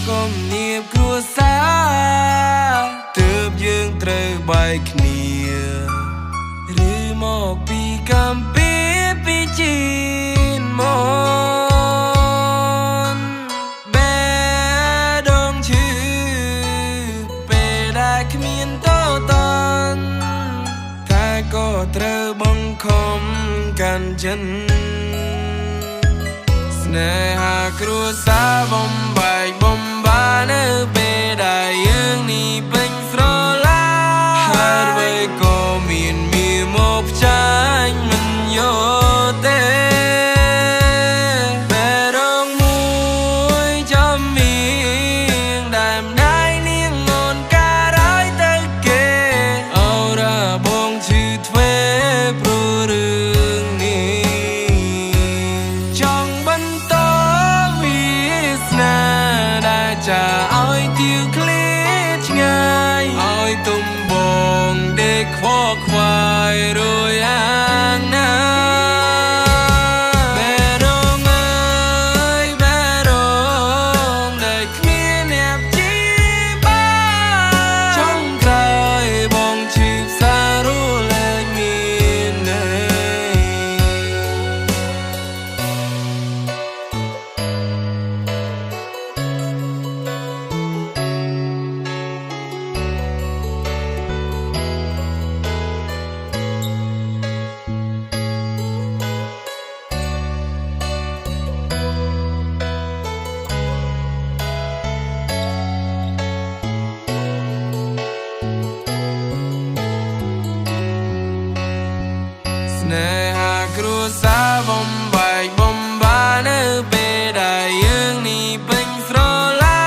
ก็เนียบครัวซาเติบយើងត្រូវបែកគ្នាឬមកពីកម្ពីពីจีนមកបែដងឈឺពេលដែលគ្មានតតនតែក៏ត្រូវបង្ខំកាន់ចិនស្នេហាគ្រួសារបំបែកបំបានៅពេលដែលយើងនេះពេញស្រឡាហើយអ្វីក៏មានមកចាញ់មិនយកទេបែរងមួយចំមៀងដែលម្ដាយនាងងន់ការឲ្យទៅគេអូរ៉ាបងឈឺទ្វេព្រោះរឿងនេះចង់បន្តវាសនាដែលចាឲ្យទៀវឃ្លាឆ្ងាយឲ្យទុំបងដេកខ្វល់ខ្វាយរួយអាងណាបែរងអើយបែរងដែលគ្មានអ្នកជីបានចង់ក្រោយបងឈឺផ្សារੂលែងមានទេស្នេហាគ្រួសារបំបែកបំបានៅពេលដែលយើងនេះពេញស្រឡា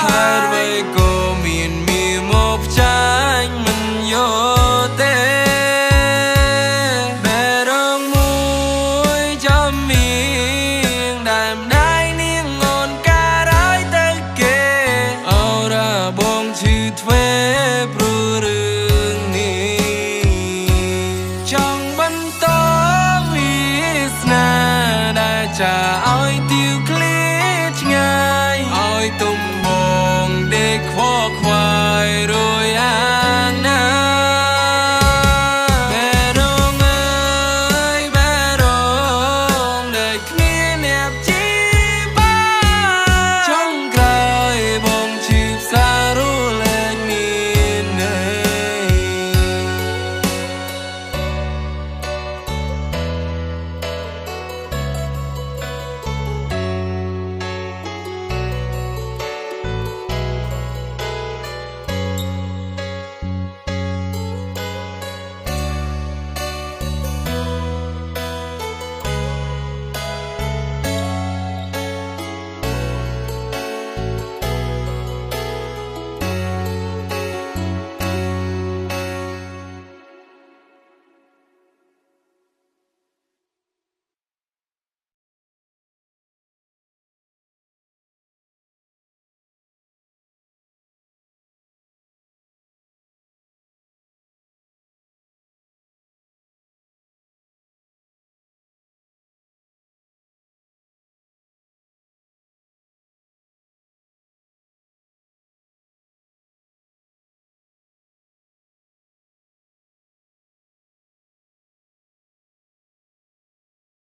ហើយអ្វីក៏មានមកចាញ់មិនយកទេបែរងមួយចំមៀងដែលម្ដាយនាងងន់ការឲ្យទៅគេអូរ៉ាបងឈឺទ្វេព្រោះរឿងនេះចង់បន្តវាសនាដែលចាឲ្យទៀវឃ្លាឆ្ងាយឲ្យទុំបងដេកខ្វល់